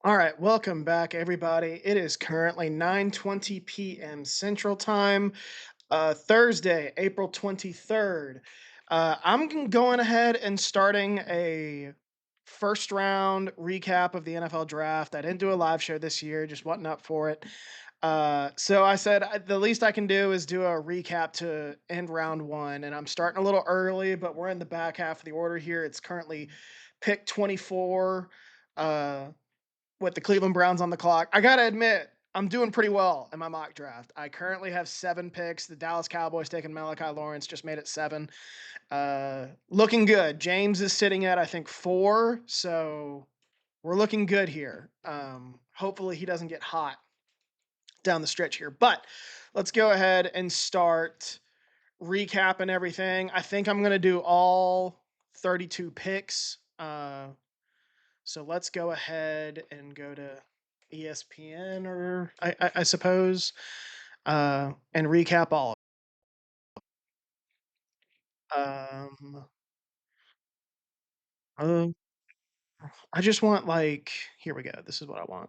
All right, welcome back, everybody. It is currently 9:20 p.m. Central Time, Thursday, April 23rd. Going ahead and starting a first round recap of the NFL draft. I didn't do a live show this year, just wasn't up for it. So I said the least I can do is do a recap to end round one. And I'm starting a little early, but we're in the back half of the order here. It's currently pick 24. With the Cleveland Browns on the clock. I gotta admit, I'm doing pretty well in my mock draft. I currently have 7 picks. The Dallas Cowboys taking Malachi Lawrence just made it 7. Looking good. James is sitting at I think 4, so we're looking good here. Hopefully he doesn't get hot down the stretch here. But let's go ahead and start recapping everything. I think I'm gonna do all 32 picks. So let's go ahead and go to ESPN, or I suppose, and recap all of them. Uh, I just want like here we go. This is what I want.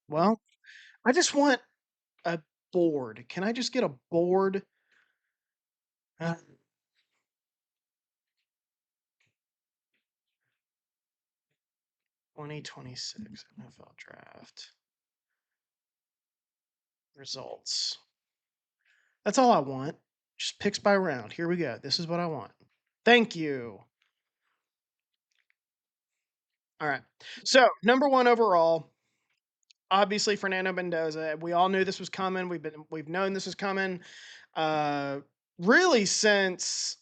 Well, I just want a board. Can I just get a board? Uh, 2026 NFL Draft results. That's all I want. Just picks by round. Here we go. This is what I want. Thank you. All right. So number one overall, obviously Fernando Mendoza. We all knew this was coming. We've known this was coming. Uh, really since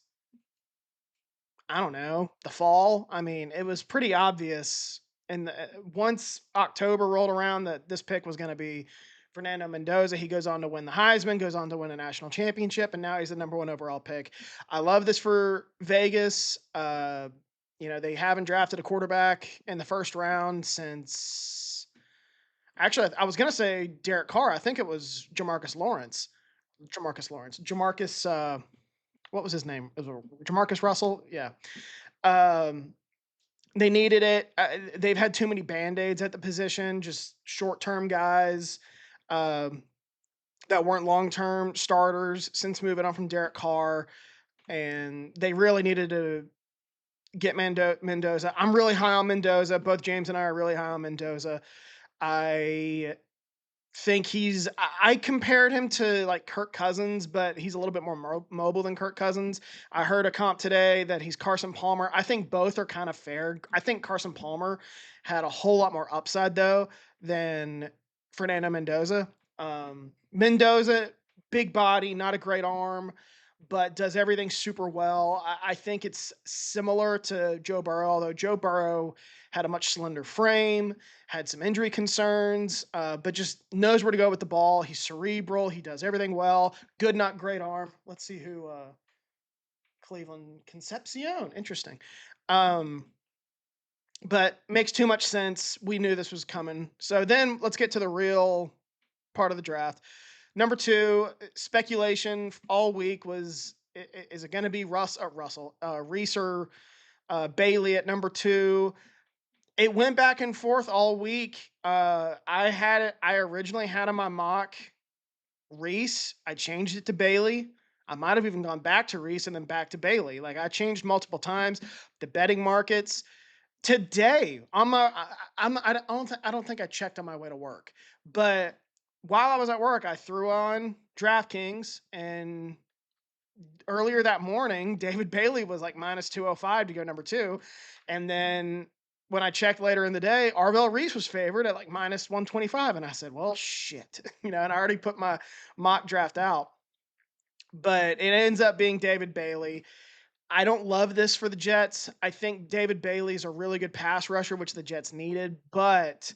I don't know the fall. I mean, it was pretty obvious. And once October rolled around, that this pick was going to be Fernando Mendoza. He goes on to win the Heisman, goes on to win a national championship, and now he's the number one overall pick. I love this for Vegas. They haven't drafted a quarterback in the first round since. Actually, I was gonna say Derek Carr. I think it was Jamarcus Lawrence. Jamarcus Lawrence. Jamarcus. What was his name? It was Jamarcus Russell. Yeah. Um, they needed it. They've had too many band aids at the position. Just short term guys um, that weren't long term starters since moving on from Derek Carr, and they really needed to get Mendoza. I'm really high on Mendoza. Both James and I are really high on Mendoza. I think I compared him to like Kirk Cousins, but he's a little bit more mobile than Kirk Cousins. I heard a comp today that he's Carson Palmer. I think both are kind of fair. I think Carson Palmer had a whole lot more upside though than Fernando Mendoza. Mendoza, big body, not a great arm, but does everything super well. I think it's similar to Joe Burrow, although Joe Burrow had a much slender frame, had some injury concerns, but just knows where to go with the ball. He's cerebral. He does everything well. Good, not great arm. Let's see who Cleveland Concepcion. Interesting. Um, but makes too much sense. We knew this was coming. So then let's get to the real part of the draft. Number two, speculation all week was is it going to be Reese or Bailey at number two? It went back and forth all week. I had it. I originally had in my mock Reese. I changed it to Bailey. I might have even gone back to Reese and then back to Bailey. Like I changed multiple times. The betting markets today. I don't think I checked on my way to work, but while I was at work, I threw on DraftKings, and earlier that morning, David Bailey was like minus 205 to go number two. And then when I checked later in the day, Arvell Reese was favored at like minus 125. And I said, well, shit. And I already put my mock draft out. But it ends up being David Bailey. I don't love this for the Jets. I think David Bailey is a really good pass rusher, which the Jets needed, but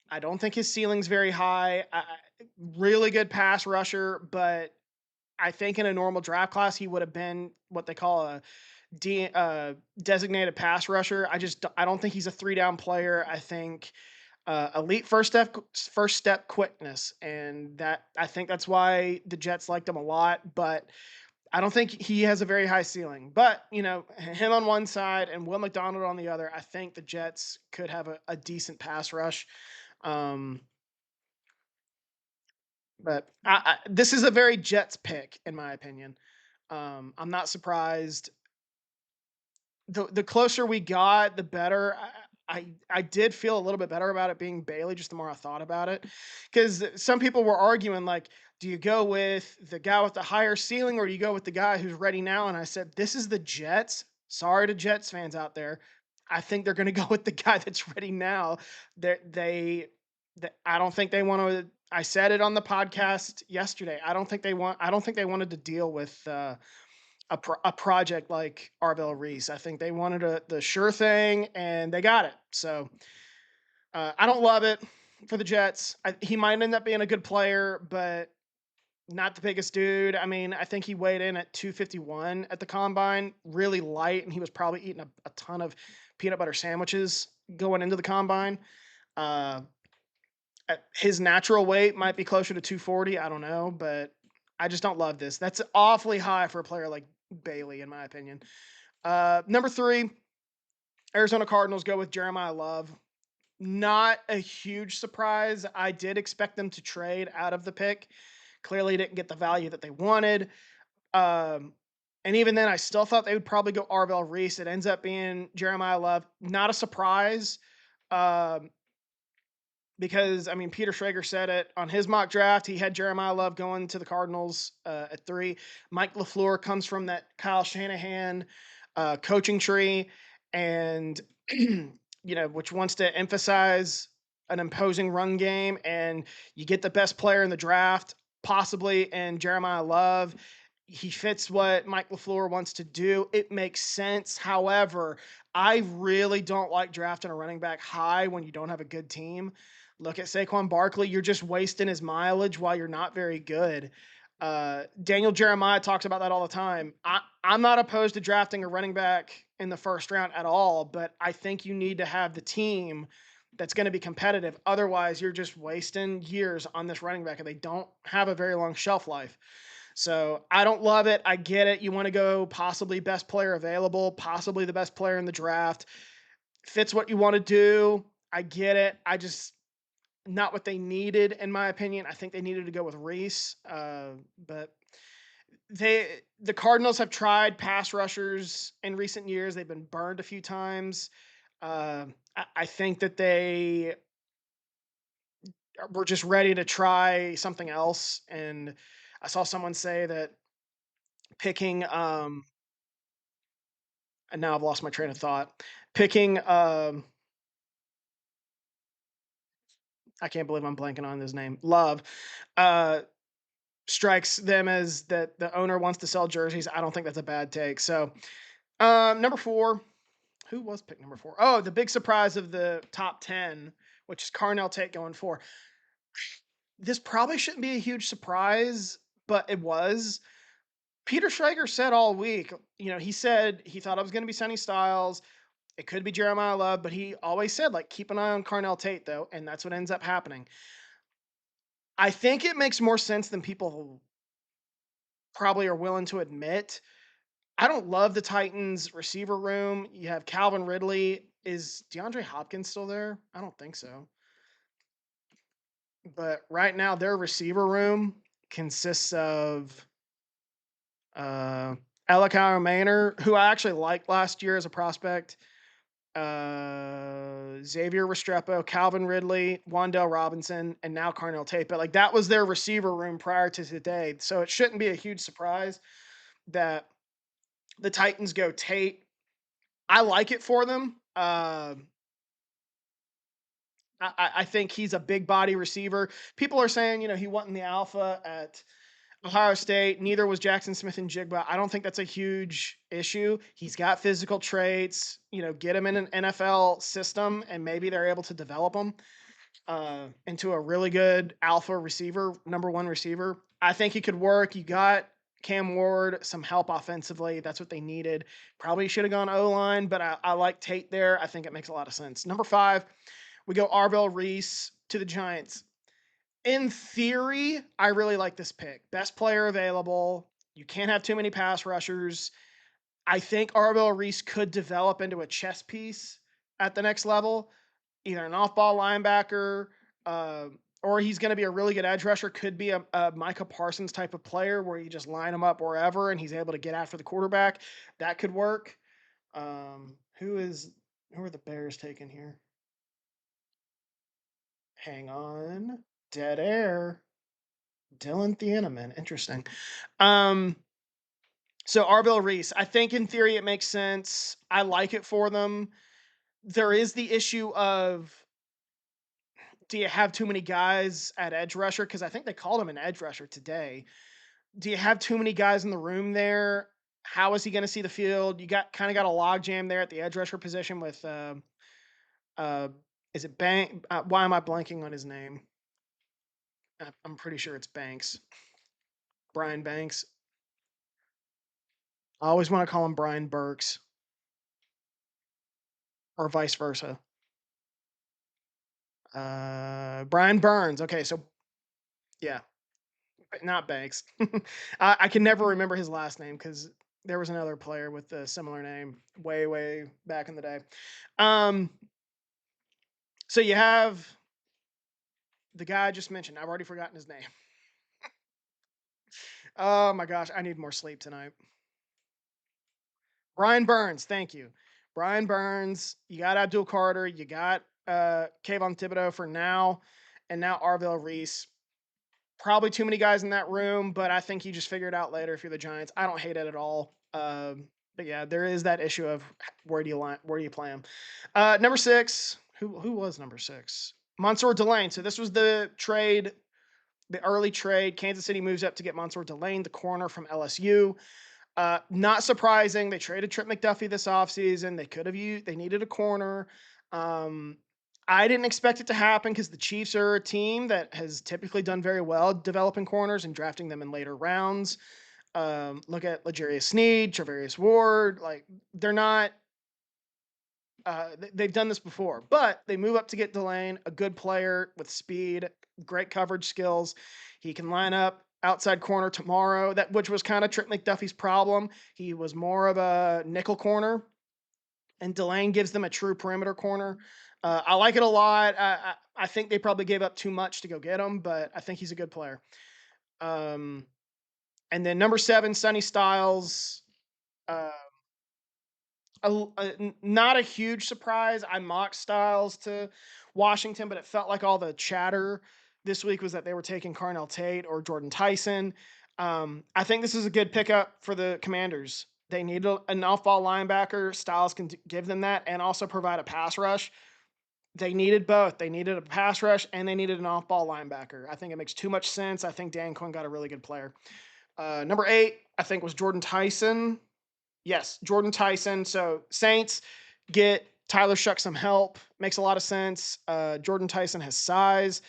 I don't think his ceiling's very high. Really good pass rusher, but I think in a normal draft class, he would have been what they call a designated pass rusher. I don't think he's a 3 down player. I think elite first step quickness, and that I think that's why the Jets liked him a lot. But I don't think he has a very high ceiling, but him on one side and Will McDonald on the other, I think the Jets could have a decent pass rush. Um, but this is a very Jets pick, in my opinion. I'm not surprised. The closer we got, the better. I did feel a little bit better about it being Bailey, just the more I thought about it, because some people were arguing like, do you go with the guy with the higher ceiling or do you go with the guy who's ready now? And I said, this is the Jets. Sorry to Jets fans out there. I think they're going to go with the guy that's ready now. I don't think they want to. I said it on the podcast yesterday. I don't think they want. I don't think they wanted to deal with. A project like Arvell Reese. I think they wanted the sure thing, and they got it. So I don't love it for the Jets. He might end up being a good player, but not the biggest dude. I mean, I think he weighed in at 251 at the combine, really light, and he was probably eating a ton of peanut butter sandwiches going into the combine. Uh, his natural weight might be closer to 240. I don't know, but I just don't love this. That's awfully high for a player like Bailey, in my opinion. Number 3, Arizona Cardinals go with Jeremiah Love. Not a huge surprise. I did expect them to trade out of the pick. Clearly didn't get the value that they wanted. Um, and even then, I still thought they would probably go Arvell Reese. It ends up being Jeremiah Love. Not a surprise. Um, because I mean, Peter Schrager said it on his mock draft. He had Jeremiah Love going to the Cardinals at 3. Mike LaFleur comes from that Kyle Shanahan coaching tree, and which wants to emphasize an imposing run game, and you get the best player in the draft, possibly in Jeremiah Love. He fits what Mike LaFleur wants to do. It makes sense. However, I really don't like drafting a running back high when you don't have a good team. Look at Saquon Barkley. You're just wasting his mileage while you're not very good. Daniel Jeremiah talks about that all the time. I'm not opposed to drafting a running back in the first round at all, but I think you need to have the team that's going to be competitive. Otherwise, you're just wasting years on this running back, and they don't have a very long shelf life. So I don't love it. I get it. You want to go possibly best player available, possibly the best player in the draft. Fits what you want to do. I get it. I just not what they needed, in my opinion. I think they needed to go with Reese, but the Cardinals have tried pass rushers in recent years. They've been burned a few times. I think that they were just ready to try something else. And I saw someone say that picking, and now I've lost my train of thought. Picking, I can't believe I'm blanking on his name. Love, uh, strikes them as that the owner wants to sell jerseys. I don't think that's a bad take. So, number 4, who was pick number 4? Oh, the big surprise of the top 10, which is Carnell Tate going 4. This probably shouldn't be a huge surprise, but it was. Peter Schrager said all week, he said he thought it was going to be Sonny Styles. It could be Jeremiah Love, but he always said, like, keep an eye on Carnell Tate, though, and that's what ends up happening. I think it makes more sense than people probably are willing to admit. I don't love the Titans receiver room. You have Calvin Ridley. Is DeAndre Hopkins still there? I don't think so. But right now, their receiver room consists of Alakar Maynor, who I actually liked last year as a prospect, Xavier Restrepo, Calvin Ridley, Wandell Robinson, and now Carnell Tate. But like that was their receiver room prior to today. So it shouldn't be a huge surprise that the Titans go Tate. I like it for them. I think he's a big body receiver. People are saying, he wasn't the alpha at Ohio State. Neither was Jackson Smith-Njigba. I don't think that's a huge issue. He's got physical traits. Get him in an NFL system, and maybe they're able to develop him into a really good alpha receiver, number 1 receiver. I think he could work. You got Cam Ward, some help offensively. That's what they needed. Probably should have gone O-line, but I like Tate there. I think it makes a lot of sense. Number 5, we go Arvell Reese to the Giants. In theory, I really like this pick. Best player available. You can't have too many pass rushers. I think Arvell Reese could develop into a chess piece at the next level, either an off-ball linebacker, uh, or he's going to be a really good edge rusher. Could be a Micah Parsons type of player where you just line him up wherever and he's able to get after the quarterback. That could work. Um, who is who are the Bears taking here? Hang on, dead air. Dylan Thieneman, interesting. Um, so Arvell Reese, I think in theory it makes sense. I like it for them. There is the issue of, do you have too many guys at edge rusher? Because I think they called him an edge rusher today. Do you have too many guys in the room there? How is he going to see the field? You got a log jam there at the edge rusher position with uh is it Bank? Why am I blanking on his name? I'm pretty sure it's Banks. Brian Banks. I always want to call him Brian Burks or vice versa. Brian Burns. Okay, so yeah, not Banks. I can never remember his last name because there was another player with a similar name way back in the day. Um, so you have the guy I just mentioned. I've already forgotten his name. Oh my gosh, I need more sleep tonight. Brian Burns, thank you. Brian Burns, you got Abdul Carter, you got Kayvon Thibodeau for now, and now Arvell Reese. Probably too many guys in that room, but I think you just figure it out later if you're the Giants. I don't hate it at all. But yeah, there is that issue of where do you play him? Number 6, who was number 6? Mansour Delane. So this was the trade, the early trade. Kansas City moves up to get Mansour Delane, the corner from LSU. Not surprising. They traded Trip McDuffie this offseason. They needed a corner. Um, I didn't expect it to happen because the Chiefs are a team that has typically done very well developing corners and drafting them in later rounds. Look at L'Jarius Sneed, Travarius Ward. Like, they're not. They've done this before, but they move up to get Delane, a good player with speed, great coverage skills. He can line up outside corner tomorrow, which was kind of Trip McDuffie's problem. He was more of a nickel corner, and Delane gives them a true perimeter corner. I like it a lot. I think they probably gave up too much to go get him, but I think he's a good player. Um, and then number 7, Sonny Styles. Uh, not a huge surprise. I mocked Styles to Washington, but it felt like all the chatter this week was that they were taking Carnell Tate or Jordan Tyson. I think this is a good pickup for the Commanders. They need an off-ball linebacker. Styles can give them that and also provide a pass rush. They needed both. They needed a pass rush and they needed an off-ball linebacker. I think it makes too much sense. I think Dan Quinn got a really good player. Number 8, I think, was Jordan Tyson. Yes, Jordan Tyson. So Saints get Tyler Shuck some help. Makes a lot of sense. Jordan Tyson has size.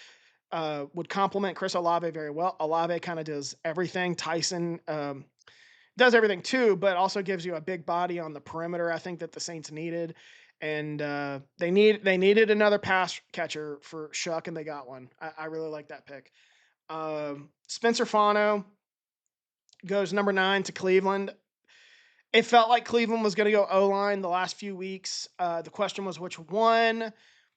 Would complement Chris Olave very well. Olave kind of does everything. Tyson does everything too, but also gives you a big body on the perimeter. I think that the Saints needed, and they needed another pass catcher for Shuck, and they got one. I really like that pick. Spencer Fano goes number 9 to Cleveland. It felt like Cleveland was going to go O-line the last few weeks. The question was which one.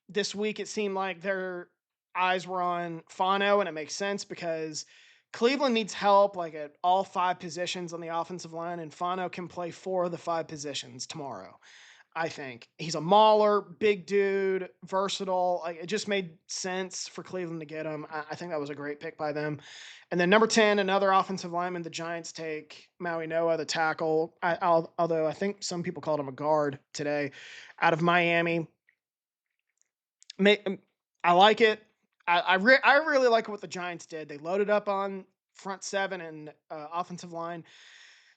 This week, it seemed like their eyes were on Fano, and it makes sense because Cleveland needs help like at all 5 positions on the offensive line, and Fano can play 4 of the 5 positions tomorrow. I think he's a mauler, big dude, versatile. Like, it just made sense for Cleveland to get him. I think that was a great pick by them. And then number 10, another offensive lineman. The Giants take Maui Noah, the tackle. Although I think some people called him a guard today, out of Miami. I like it. I really like what the Giants did. They loaded up on front 7 and offensive line.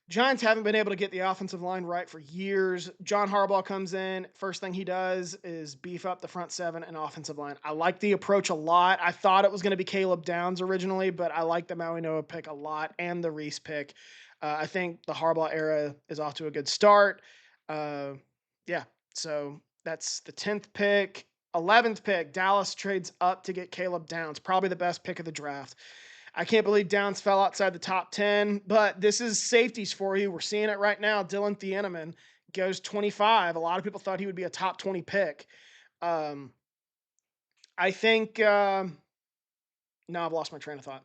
Giants haven't been able to get the offensive line right for years. John Harbaugh comes in. First thing he does is beef up the front 7 and offensive line. I like the approach a lot. I thought it was going to be Caleb Downs originally, but I like the Maui Noah pick a lot and the Reese pick. I think the Harbaugh era is off to a good start. Yeah, so that's the 10th pick. 11th pick, Dallas trades up to get Caleb Downs, probably the best pick of the draft. I can't believe Downs fell outside the top 10, but this is safeties for you. We're seeing it right now. Dylan Thieneman goes 25. A lot of people thought he would be a top 20 pick. Um, I think, no, I've lost my train of thought.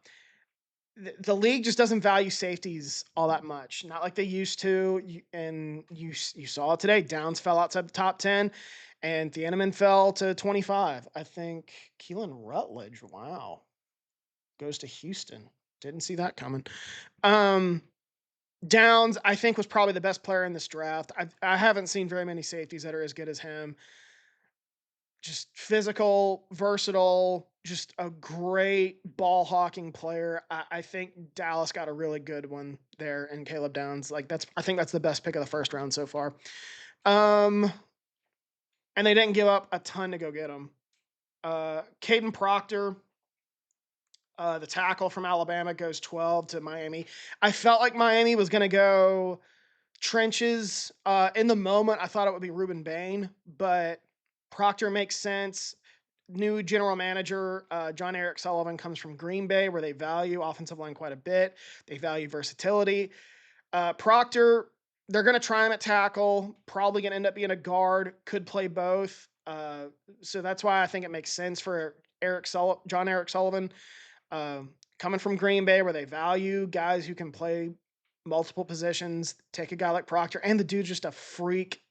The league just doesn't value safeties all that much, not like they used to. And you saw it today. Downs fell outside the top 10, and Thieneman fell to 25. I think Keelan Rutledge, wow, goes to Houston. Didn't see that coming. Um, Downs, I think, was probably the best player in this draft. I haven't seen very many safeties that are as good as him. Just physical, versatile, just a great ball hawking player. I think Dallas got a really good one there in Caleb Downs. Like I think that's the best pick of the first round so far. And they didn't give up a ton to go get him. Caden Proctor, the tackle from Alabama, goes 12 to Miami. I felt like Miami was going to go trenches. In the moment, I thought it would be Ruben Bain, but Proctor makes sense. New general manager, John Eric Sullivan, comes from Green Bay, where they value offensive line quite a bit. They value versatility. Proctor, they're going to try him at tackle, probably going to end up being a guard, could play both. So that's why I think it makes sense for John Eric Sullivan, coming from Green Bay, where they value guys who can play multiple positions. Take a guy like Proctor, and the dude's just a freak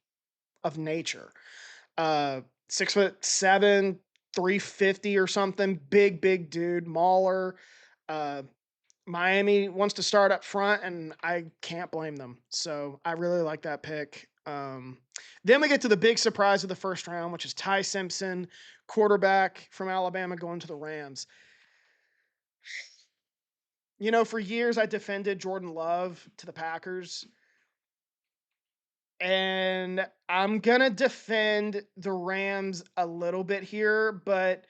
of nature. 6'7", 350 or something. Big dude, mauler. Uh, Miami wants to start up front, and I can't blame them. So I really like that pick. Then we get to the big surprise of the first round, which is Ty Simpson, quarterback from Alabama, going to the Rams. You know, for years I defended Jordan Love to the Packers, and I'm gonna defend the Rams a little bit here, but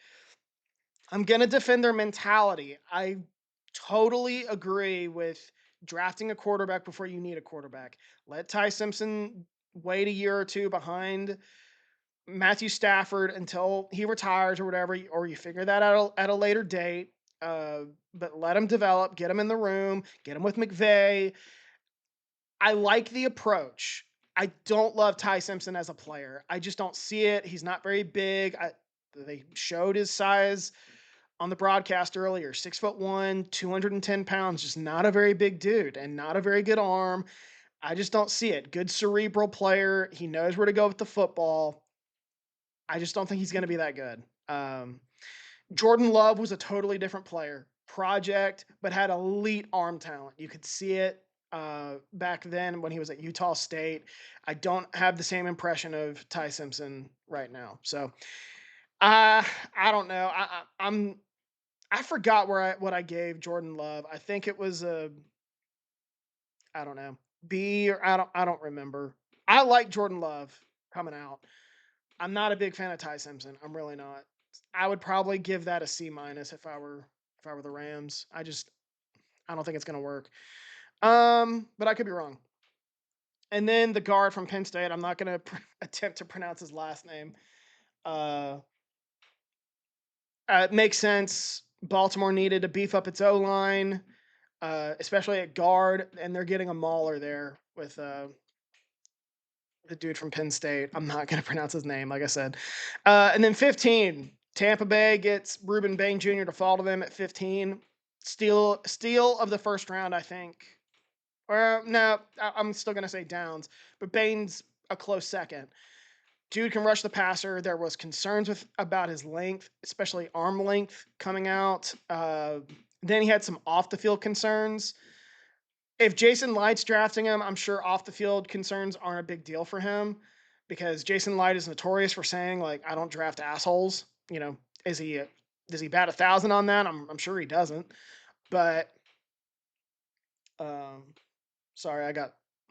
I'm gonna defend their mentality. I totally agree with drafting a quarterback before you need a quarterback. Let Ty Simpson wait a year or two behind Matthew Stafford until he retires or whatever, or you figure that out at a later date. But let him develop, get him in the room, get him with McVay. I like the approach. I don't love Ty Simpson as a player. I just don't see it. He's not very big. They showed his size on the broadcast earlier. 6'1", 210 pounds, just not a very big dude and not a very good arm. I just don't see it. Good cerebral player. He knows where to go with the football. I just don't think he's going to be that good. Jordan Love was a totally different player. Project, but had elite arm talent. You could see it back then when he was at Utah State. I don't have the same impression of Ty Simpson right now. So I don't know. I forgot what I gave Jordan Love. I think it was a, I don't know, B, or I don't remember. I like Jordan Love coming out. I'm not a big fan of Ty Simpson. I'm really not. I would probably give that a C minus if I were the Rams. I don't think it's gonna work. But I could be wrong. And then the guard from Penn State. I'm not gonna attempt to pronounce his last name. Uh, it makes sense. Baltimore needed to beef up its O line, especially at guard, and they're getting a mauler there with the dude from Penn State. I'm not going to pronounce his name, like I said. And then 15, Tampa Bay gets Ruben Bain Jr. to fall to them at 15. Steal of the first round, I think. Or no, I'm still going to say Downs, but Bain's a close second. Dude can rush the passer. There was concerns about his length, especially arm length coming out. Then he had some off the field concerns. If Jason Light's drafting him, I'm sure off the field concerns aren't a big deal for him, because Jason Light is notorious for saying, like, I don't draft assholes. You know, is he does he bat 1,000 on that? I'm sure he doesn't. But um, sorry,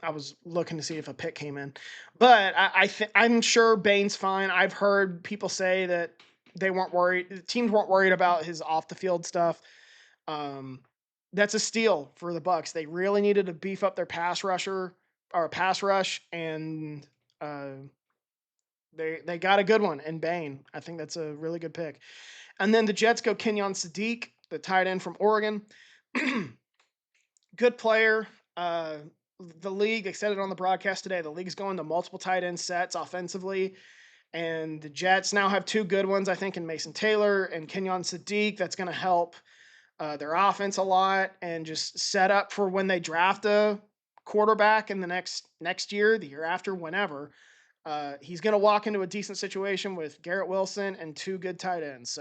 I was looking to see if a pick came in, but I'm sure Bain's fine. I've heard people say that they weren't worried. The teams weren't worried about his off the field stuff. Um, that's a steal for the Bucks. They really needed to beef up their pass rusher or pass rush, and uh, they got a good one in Bain. I think that's a really good pick. And then the Jets go Kenyon Sadiq, the tight end from Oregon. Good player. Uh, the league, they said it on the broadcast today, the league's going to multiple tight end sets offensively. And the Jets now have two good ones, I think, in Mason Taylor and Kenyon Sadiq. That's going to help their offense a lot and just set up for when they draft a quarterback in the next year, the year after, whenever. He's going to walk into a decent situation with Garrett Wilson and two good tight ends,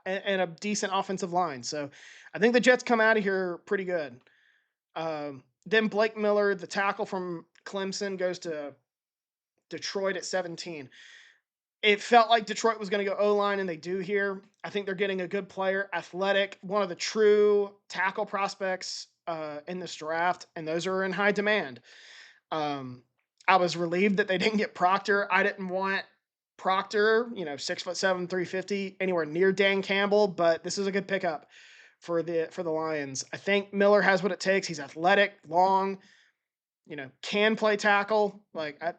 and a decent offensive line. So I think the Jets come out of here pretty good. Then Blake Miller, the tackle from Clemson, goes to Detroit at 17. It felt like Detroit was going to go O-line, and they do here. I think they're getting a good player, athletic, one of the true tackle prospects in this draft, and those are in high demand. I was relieved that they didn't get Proctor. I didn't want Proctor, 6'7", 350, anywhere near Dan Campbell, but this is a good pickup for the Lions. I think Miller has what it takes. He's athletic, long, can play tackle.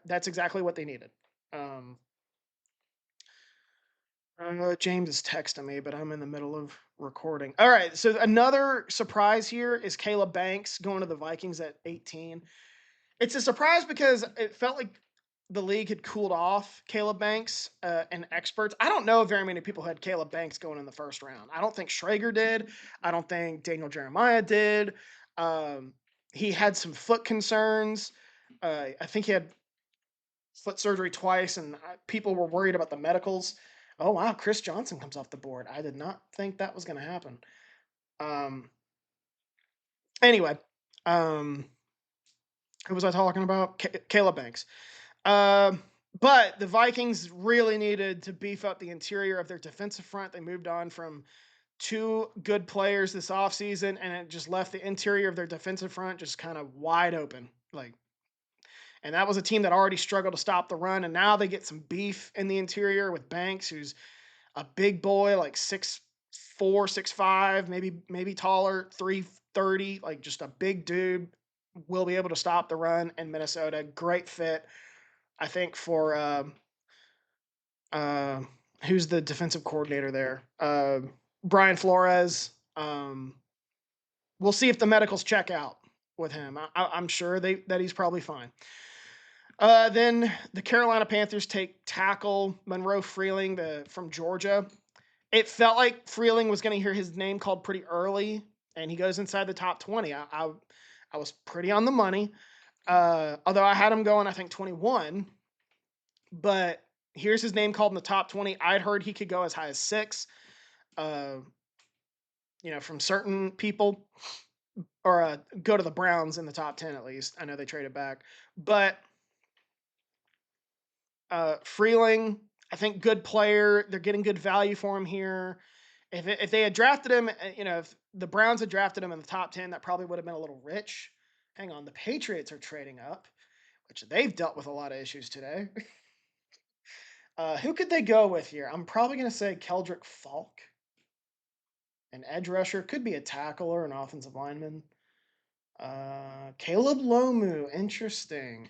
That's exactly what they needed. James is texting me, but I'm in the middle of recording. All right, so another surprise here is Caleb Banks going to the Vikings at 18. It's a surprise because it felt like the league had cooled off Caleb Banks and experts. I don't know if very many people had Caleb Banks going in the first round. I don't think Schrager did. I don't think Daniel Jeremiah did. He had some foot concerns. I think he had foot surgery twice, and people were worried about the medicals. Oh wow, Chris Johnson comes off the board. I did not think that was going to happen. Anyway, who was I talking about? Caleb Banks. But the Vikings really needed to beef up the interior of their defensive front. They moved on from two good players this offseason, and it just left the interior of their defensive front just kind of wide open. And that was a team that already struggled to stop the run, and now they get some beef in the interior with Banks, who's a big boy, like 6'4", 6'5", maybe taller, 330, like just a big dude, will be able to stop the run in Minnesota. Great fit, I think, for who's the defensive coordinator there? Brian Flores. We'll see if the medicals check out with him. I'm sure that he's probably fine. Then the Carolina Panthers take tackle Monroe Freeling from Georgia. It felt like Freeling was going to hear his name called pretty early, and he goes inside the top 20. I was pretty on the money, although I had him going, I think, 21. But here's his name called in the top 20. I'd heard he could go as high as 6, from certain people, or go to the Browns in the top 10 at least. I know they traded back. But Freeling, I think, good player. They're getting good value for him here. If they had drafted him, if the Browns had drafted him in the top 10, that probably would have been a little rich. Hang on, the Patriots are trading up, which they've dealt with a lot of issues today. Who could they go with here? I'm probably going to say Keldrick Falk. An edge rusher. Could be a tackle or an offensive lineman. Caleb Lomu. Interesting.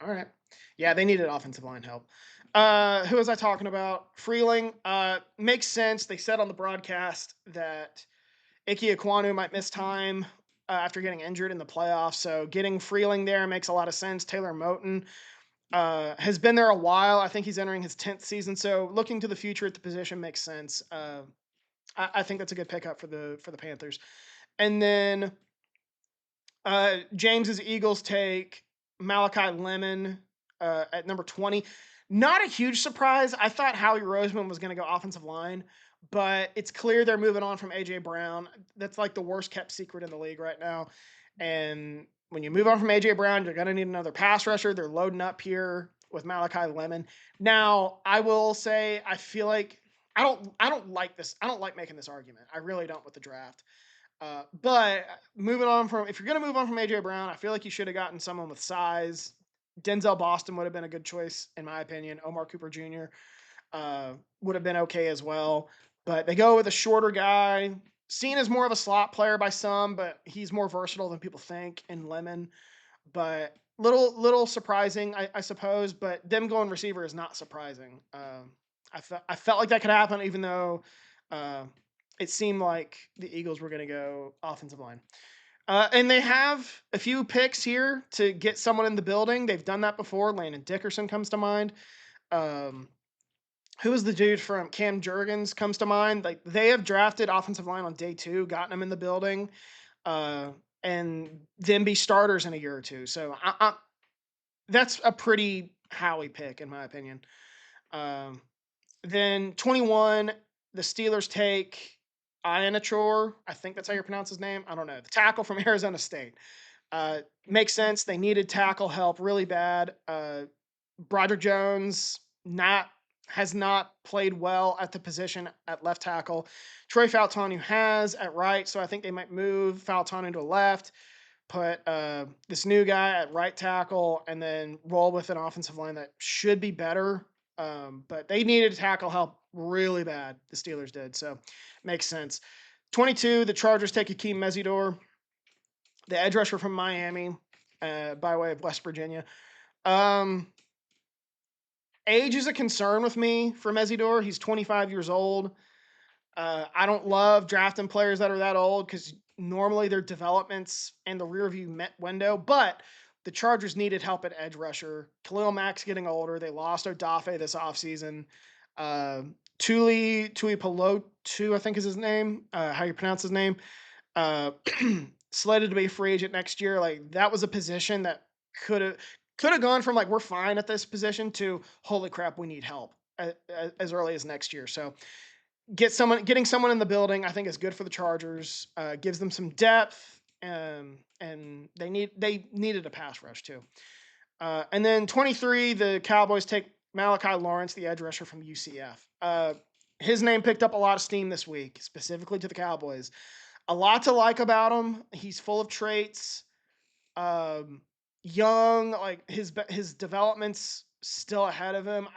All right. Yeah, they needed offensive line help. Who was I talking about? Freeling. Makes sense. They said on the broadcast that Ike Ekwonu might miss time after getting injured in the playoffs. So getting Freeling there makes a lot of sense. Taylor Moton has been there a while. I think he's entering his 10th season. So looking to the future at the position makes sense. I think that's a good pickup for the Panthers. And then James's Eagles take Malachi Lemon at number 20. Not a huge surprise. I thought Howie Roseman was going to go offensive line, but it's clear they're moving on from A.J. Brown. That's like the worst kept secret in the league right now. And when you move on from A.J. Brown, you're going to need another pass rusher. They're loading up here with Malachi Lemon. Now, I will say I feel like I don't like this. I don't like making this argument. I really don't with the draft. But if you're going to move on from A.J. Brown, I feel like you should have gotten someone with size. Denzel Boston would have been a good choice, in my opinion. Omar Cooper Jr. Would have been okay as well. But they go with a shorter guy, seen as more of a slot player by some, but he's more versatile than people think in Lemon. But little surprising, I suppose. But them going receiver is not surprising. I felt like that could happen, even though it seemed like the Eagles were going to go offensive line. And they have a few picks here to get someone in the building. They've done that before. Landon Dickerson comes to mind. Um, who was the dude from Cam Jurgens comes to mind. Like they have drafted offensive line on day 2, gotten them in the building, uh, and then be starters in a year or two. So that's a pretty Howie pick in my opinion. Um, then 21, the Steelers take Ianachor. I think that's how you pronounce his name. I don't know. The tackle from Arizona State. Makes sense. They needed tackle help really bad. Broderick Jones has not played well at the position at left tackle. Troy Fautanu has at right, so I think they might move Fautanu to left, put this new guy at right tackle, and then roll with an offensive line that should be better. But they needed tackle help really bad. The Steelers did, so makes sense. 22, the Chargers take Akeem Mesidor, the edge rusher from Miami, by way of West Virginia. Age is a concern with me for Mesidor. He's 25 years old. I don't love drafting players that are that old because normally their developments in the rear view window, but the Chargers needed help at edge rusher. Khalil Mack's getting older. They lost Odafe this offseason. Tuli Pelotu, I think is his name, how you pronounce his name, uh, slated to be a free agent next year. Like that was a position that could have gone from like we're fine at this position to holy crap, we need help as early as next year. So getting someone in the building, I think is good for the Chargers. Gives them some depth, and they needed a pass rush too. And then 23, the Cowboys take Malachi Lawrence, the edge rusher from UCF. His name picked up a lot of steam this week, specifically to the Cowboys. A lot to like about him. He's full of traits. Young, like his development's still ahead of him.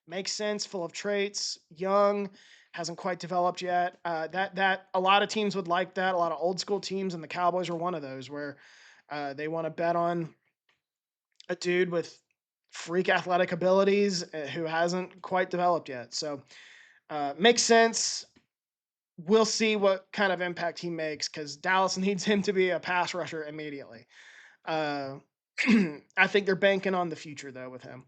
Makes sense. Full of traits. Young, hasn't quite developed yet. That a lot of teams would like that. A lot of old school teams, and the Cowboys are one of those where they want to bet on a dude with freak athletic abilities who hasn't quite developed yet. So makes sense. We'll see what kind of impact he makes because Dallas needs him to be a pass rusher immediately. Uh, I think they're banking on the future though with him.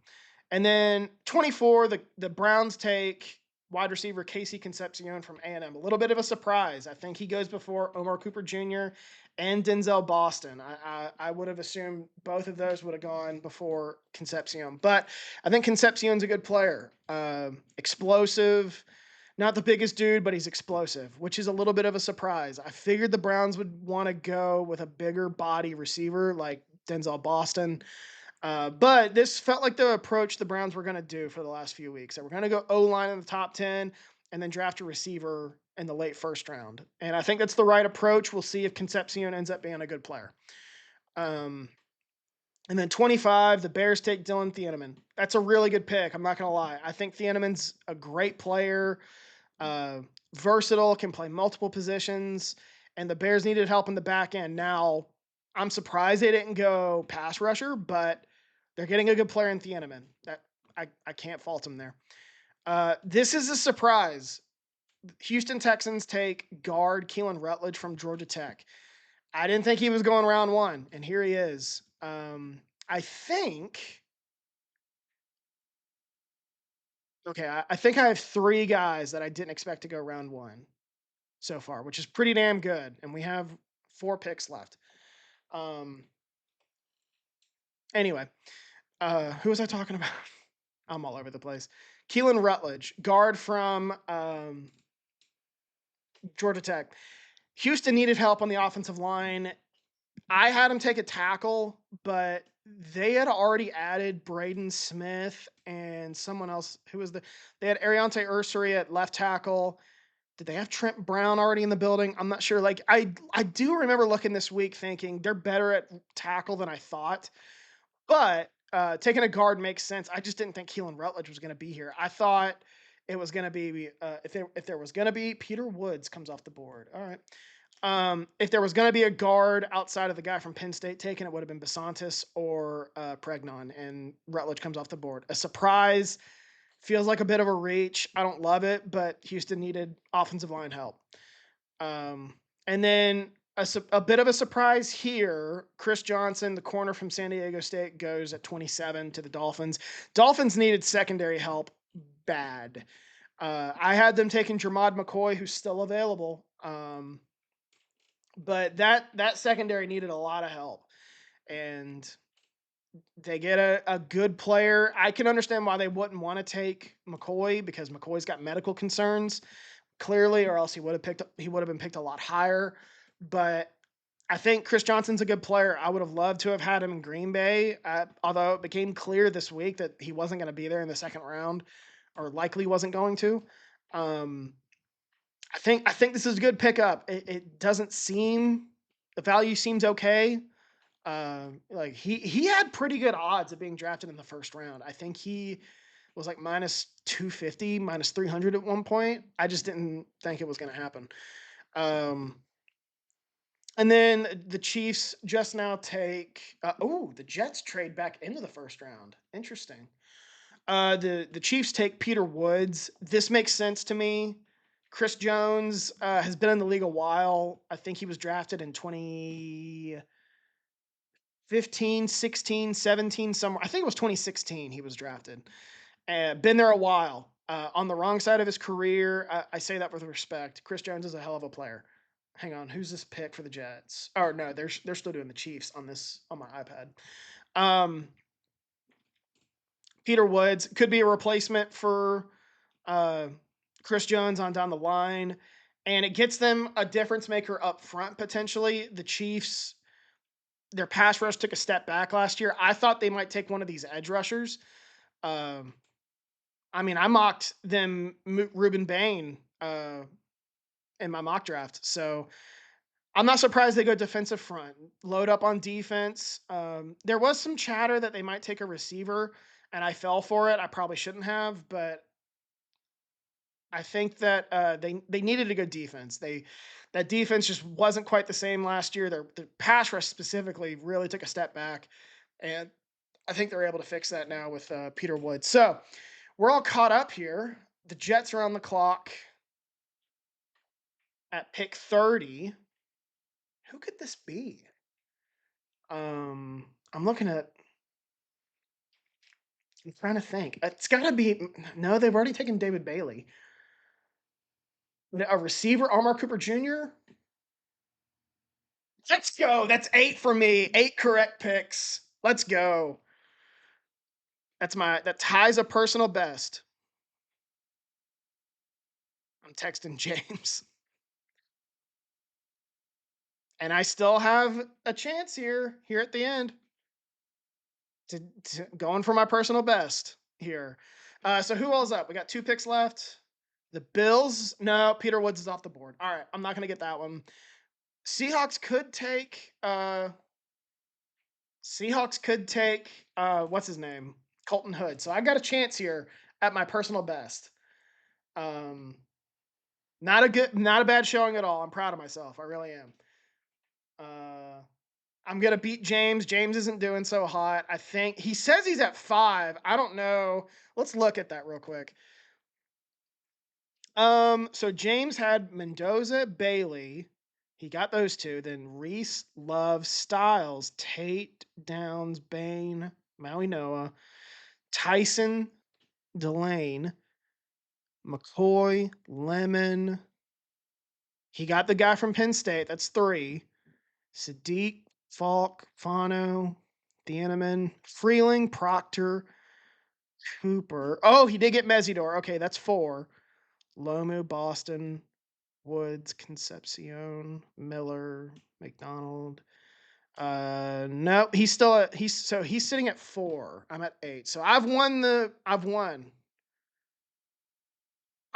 And then 24, the Browns take wide receiver Casey Concepcion from A&M. A little bit of a surprise. I think he goes before Omar Cooper Jr. and Denzel Boston. I would have assumed both of those would have gone before Concepcion, but I think Concepcion's a good player. Explosive. Not the biggest dude, but he's explosive, which is a little bit of a surprise. I figured the Browns would want to go with a bigger body receiver like Denzel Boston. But this felt like the approach the Browns were going to do for the last few weeks. They were going to go O-line in the top 10 and then draft a receiver in the late first round. And I think that's the right approach. We'll see if Concepcion ends up being a good player. And then 25, the Bears take Dylan Thieneman. That's a really good pick. I'm not going to lie. I think Thieneman's a great player, versatile, can play multiple positions, and the Bears needed help in the back end. Now, I'm surprised they didn't go pass rusher, but they're getting a good player in Thieneman. That I can't fault them there. This is a surprise. Houston Texans take guard Keelan Rutledge from Georgia Tech. I didn't think he was going round 1, and here he is. I think. Okay, I think I have 3 guys that I didn't expect to go round 1 so far, which is pretty damn good, and we have 4 picks left. Um. Anyway, who was I talking about? I'm all over the place. Keelan Rutledge, guard from Georgia Tech. Houston needed help on the offensive line. I had him take a tackle, but they had already added Braden Smith and someone else who was they had Ariante Ursary at left tackle. Did they have Trent Brown already in the building? I'm not sure. Like I do remember looking this week thinking they're better at tackle than I thought. But taking a guard makes sense. I just didn't think Keelan Rutledge was going to be here. I thought it was going to be if there was going to be Peter Woods comes off the board. All right. If there was going to be a guard outside of the guy from Penn State taken, it would have been Basantis or Pregnon, and Rutledge comes off the board. A surprise. Feels like a bit of a reach. I don't love it, but Houston needed offensive line help. And then a bit of a surprise here. Chris Johnson, the corner from San Diego State, goes at 27 to the Dolphins. Dolphins needed secondary help bad. I had them taking Jermod McCoy, who's still available. But that secondary needed a lot of help. And they get a good player. I can understand why they wouldn't want to take McCoy because McCoy's got medical concerns, clearly, or else he would have been picked a lot higher. But I think Chris Johnson's a good player. I would have loved to have had him in Green Bay, although it became clear this week that he wasn't going to be there in the second round, or likely wasn't going to. Um, I think this is a good pickup. It doesn't seem the value seems okay. Like he had pretty good odds of being drafted in the first round. I think he was like minus 250, minus 300 at one point. I just didn't think it was going to happen. Um, and then the Chiefs just now take. The Jets trade back into the first round. Interesting. The Chiefs take Peter Woods. This makes sense to me. Chris Jones has been in the league a while. I think he was drafted in 2015, 16, 17, somewhere. I think it was 2016 he was drafted. Been there a while. On the wrong side of his career. I say that with respect. Chris Jones is a hell of a player. Hang on, who's this pick for the Jets? Oh no, they're still doing the Chiefs on my iPad. Um, Peter Woods could be a replacement for uh, Chris Jones on down the line, and it gets them a difference maker up front potentially. The Chiefs, their pass rush took a step back last year. I thought they might take one of these edge rushers. Um, I mean, I mocked them, Ruben Bain, in my mock draft. So I'm not surprised they go defensive front, load up on defense. There was some chatter that they might take a receiver, and I fell for it. I probably shouldn't have, but I think that they needed a good defense. That defense just wasn't quite the same last year. Their pass rush specifically really took a step back, and I think they're able to fix that now with Peter Wood. So we're all caught up here. The Jets are on the clock at pick 30. Who could this be? I'm looking at. I'm trying to think. It's got to be. No, they've already taken David Bailey. A receiver, Amari Cooper Jr. Let's go. That's 8 for me. 8 correct picks. Let's go. That ties a personal best. I'm texting James. And I still have a chance here at the end to going for my personal best here. So who else up? We got 2 picks left. The Bills. No, Peter Woods is off the board. All right, I'm not going to get that one. Seahawks could take what's his name? Colton Hood. So I got a chance here at my personal best. Not a bad showing at all. I'm proud of myself. I really am. I'm gonna beat James. James isn't doing so hot. I think he says he's at 5. I don't know. Let's look at that real quick. So James had Mendoza, Bailey. He got those 2. Then Reese, Love, Styles, Tate, Downs, Bain, Maui Noah, Tyson, Delane, McCoy, Lemon. He got the guy from Penn State. That's 3. Sadiq, Falk, Fano, Thieneman, Freeling, Proctor, Cooper. Oh, he did get Mesidor. Okay, that's 4. Lomu, Boston, Woods, Concepcion, Miller, McDonald. No, he's sitting at 4. I'm at 8. So I've won.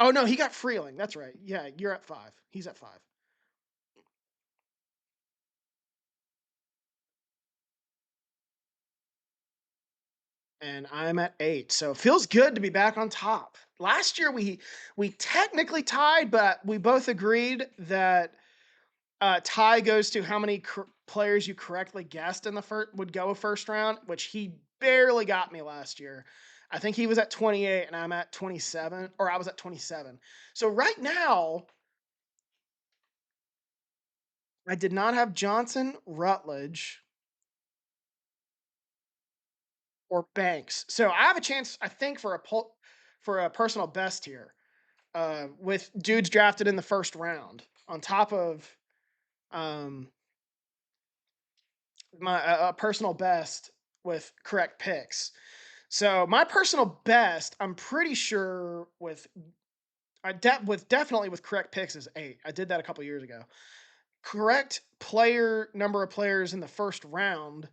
Oh no, he got Freeling. That's right. Yeah, you're at 5. He's at 5. And I'm at 8. So it feels good to be back on top. Last year we technically tied, but we both agreed that tie goes to how many players you correctly guessed in the first would go first round, which he barely got me last year. I think he was at 28 and I'm at 27, or I was at 27. So right now, I did not have Johnson, Rutledge, or Banks. So I have a chance, I think, for a personal best here, with dudes drafted in the first round on top of um, my a personal best with correct picks. So my personal best, I'm pretty sure with definitely with correct picks is 8. I did that a couple years ago. Correct player number of players in the first round,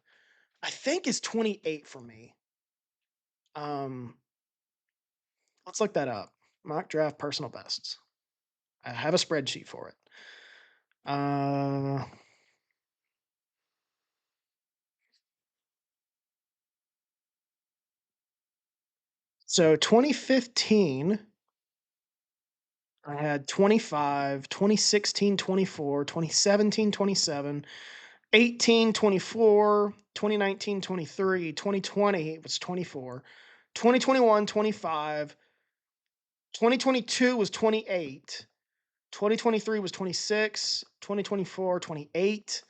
I think is 28 for me. Um, let's look that up. Mock draft personal bests. I have a spreadsheet for it. Uh, so 2015, I had 25, 2016, 24, 2017, 27, 18, 24, 2019, 23, 2020 was 24, 2021, 25, 2022 was 28, 2023 was 26, 2024, 28,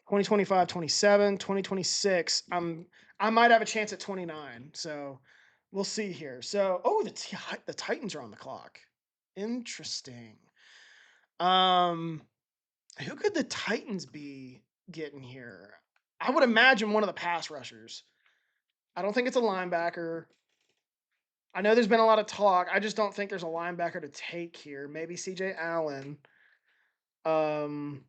2025, 27, 2026. I might have a chance at 29. So we'll see here. So, oh, the Titans are on the clock. Interesting. Um, who could the Titans be getting here? I would imagine one of the pass rushers. I don't think it's a linebacker. I know there's been a lot of talk. I just don't think there's a linebacker to take here. Maybe CJ Allen. Um,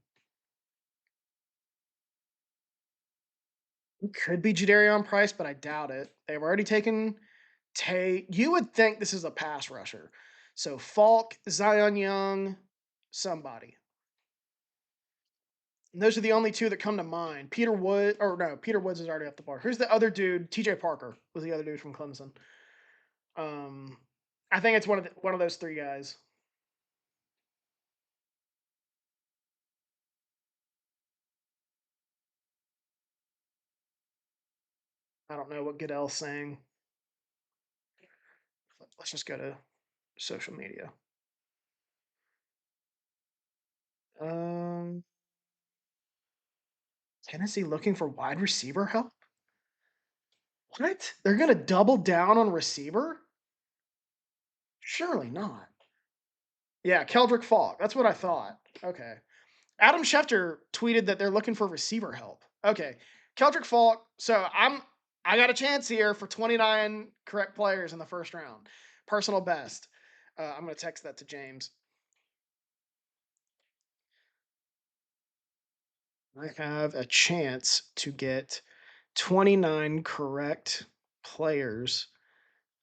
it could be Jadarion Price, but I doubt it. They've already taken Tate. You would think this is a pass rusher. So Falk, Zion Young, somebody. And those are the only two that come to mind. Peter Wood, or no, Peter Woods is already off the bar. Who's the other dude? TJ Parker was the other dude from Clemson. Um, I think it's one of those three guys. I don't know what Goodell's saying. Let's just go to social media. Um, Tennessee looking for wide receiver help? What? They're gonna double down on receiver? Surely not. Yeah, Keldrick Falk. That's what I thought. Okay. Adam Schefter tweeted that they're looking for receiver help. Okay. Keldrick Falk. So I got a chance here for 29 correct players in the first round. Personal best. I'm gonna text that to James. I have a chance to get 29 correct players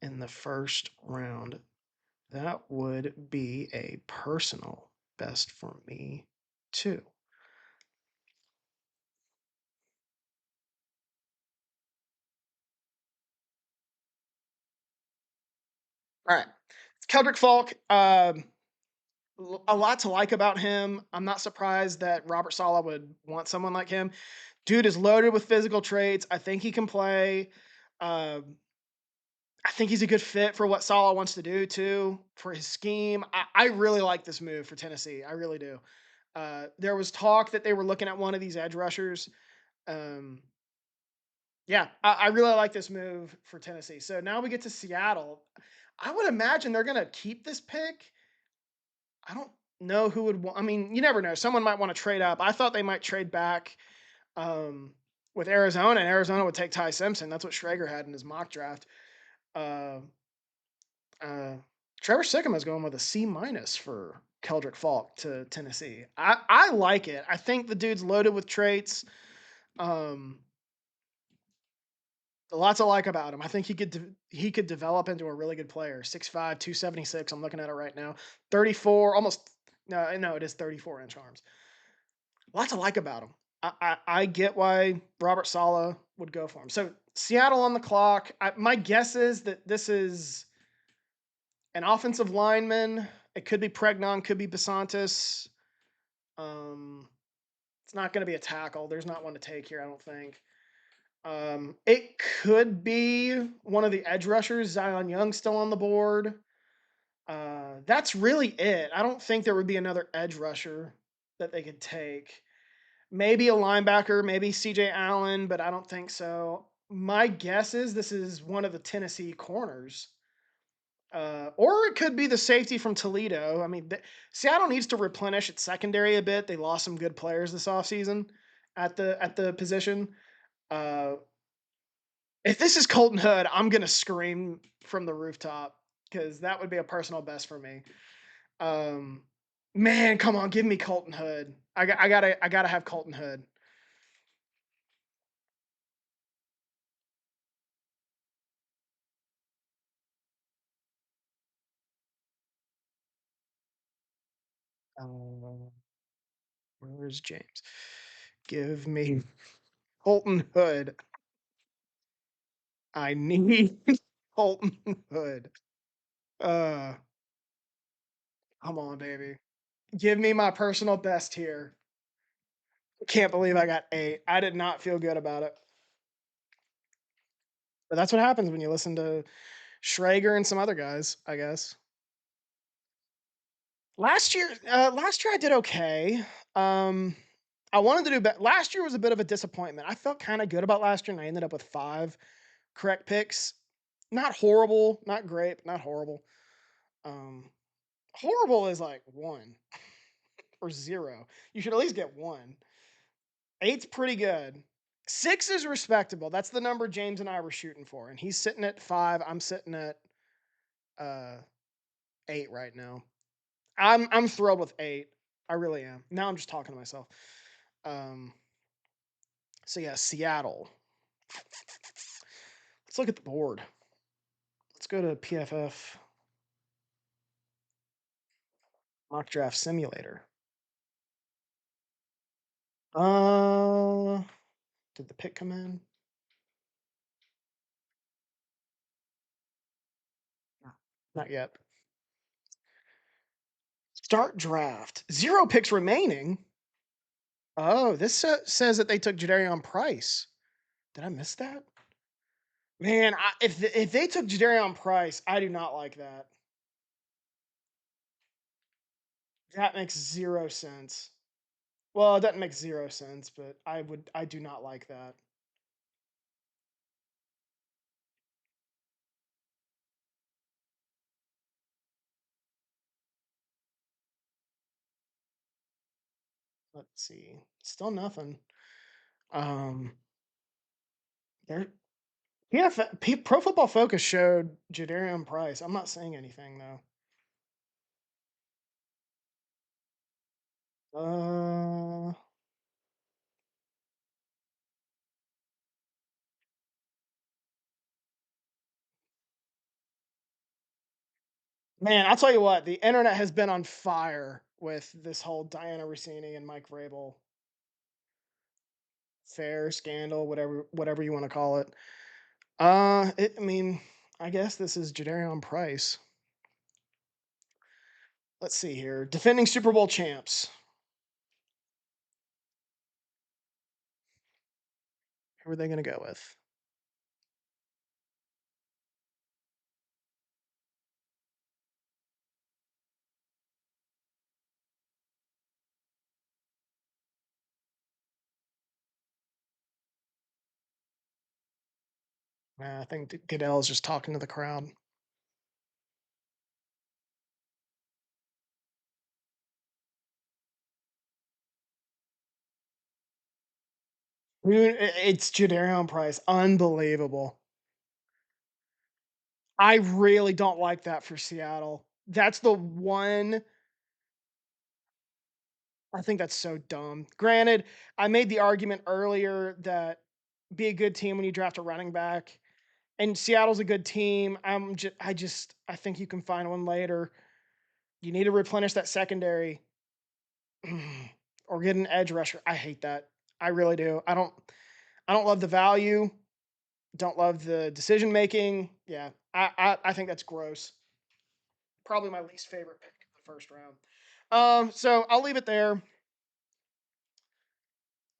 in the first round. That would be a personal best for me, too. All right. It's Keldrick Falk. A lot to like about him. I'm not surprised that Robert Sala would want someone like him. Dude is loaded with physical traits. I think he can play. Um, I think he's a good fit for what Sala wants to do too, for his scheme. I really like this move for Tennessee. I really do. There was talk that they were looking at one of these edge rushers. Um, yeah, I really like this move for Tennessee. So now we get to Seattle. I would imagine they're going to keep this pick. I don't know who would want. I mean, you never know. Someone might want to trade up. I thought they might trade back um, with Arizona, and Arizona would take Ty Simpson. That's what Schrager had in his mock draft. Uh, uh, Trevor Sikkema is going with a C minus for Keldrick Falk to Tennessee. I like it. I think the dude's loaded with traits. Um, lots I like about him. I think he could develop into a really good player. 6'5", 276. I'm looking at it right now. 34, almost no, it is 34-inch arms. Lots I like about him. I get why Robert Sala would go for him. So Seattle on the clock. My guess is that this is an offensive lineman. It could be Pregnon, could be Basantis. Um, it's not going to be a tackle. There's not one to take here, I don't think. It could be one of the edge rushers. Zion Young still on the board. That's really it. I don't think there would be another edge rusher that they could take. Maybe a linebacker, maybe CJ Allen, but I don't think so. My guess is this is one of the Tennessee corners. Or it could be the safety from Toledo. I mean, Seattle needs to replenish its secondary a bit. They lost some good players this offseason at the position. Uh, if this is Colton Hood, I'm gonna scream from the rooftop because that would be a personal best for me. Um, man, come on, give me Colton Hood. I gotta have Colton Hood. Uh, where's James? Give me Colton Hood. I need Colton Hood. Uh, come on, baby. Give me my personal best here. Can't believe I got 8. I did not feel good about it. But that's what happens when you listen to Schrager and some other guys, I guess. Last year I did okay. Um, I wanted to do better. Last year was a bit of a disappointment. I felt kind of good about last year, and I ended up with 5 correct picks. Not horrible, not great, but not horrible. Um, horrible is like 1 or 0. You should at least get 1. 8's pretty good. 6 is respectable. That's the number James and I were shooting for, and he's sitting at 5. I'm sitting at uh 8 right now. I'm thrilled with 8. I really am. Now I'm just talking to myself. Um, so yeah, Seattle. Let's look at the board. Let's go to PFF mock draft simulator. Uh, did the pick come in? Not yet. Start draft. 0 picks remaining. Oh, this says that they took Jadarian Price. Did I miss that? Man, if they took Jadarian Price, I do not like that. That makes 0 sense. Well, it doesn't make 0 sense, but I do not like that. Let's see. Still nothing. Um, there. Yeah, Pro Football Focus showed Jadarian Price. I'm not saying anything though. Uh, man, I'll tell you what. The internet has been on fire with this whole Diana Rossini and Mike Vrabel fair scandal, whatever you want to call it. I mean, I guess this is Jadarian Price. Let's see here. Defending Super Bowl champs. Who are they going to go with? I think Goodell is just talking to the crowd. Dude, it's Jadarian Price. Unbelievable. I really don't like that for Seattle. That's the one. I think that's so dumb. Granted, I made the argument earlier that be a good team when you draft a running back, and Seattle's a good team. I think you can find one later. You need to replenish that secondary or get an edge rusher. I hate that. I really do. I don't love the value. Don't love the decision making. Yeah, I think that's gross. Probably my least favorite pick in the first round. So I'll leave it there.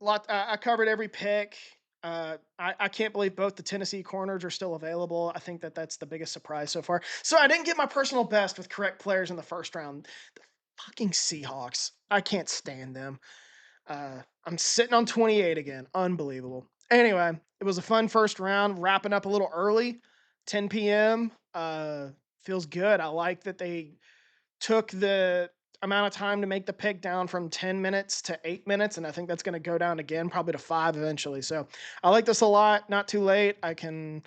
I covered every pick. I can't believe both the Tennessee corners are still available. I think that that's the biggest surprise so far. So I didn't get my personal best with correct players in the first round. The fucking Seahawks. I can't stand them. I'm sitting on 28 again. Unbelievable. Anyway, it was a fun first round, wrapping up a little early, 10 p.m. Feels good. I like that they took the amount of time to make the pick down from 10 minutes to 8 minutes, and I think that's going to go down again, probably to 5 eventually. So I like this a lot. Not too late. I can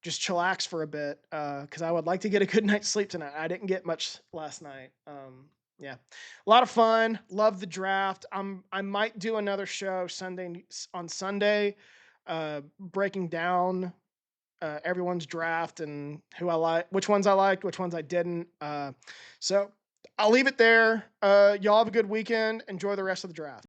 just chillax for a bit because I would like to get a good night's sleep tonight. I didn't get much last night. Yeah, a lot of fun. Love the draft. I might do another show on Sunday, breaking down everyone's draft and who I like, which ones I liked, which ones I didn't. So I'll leave it there. Y'all have a good weekend. Enjoy the rest of the draft.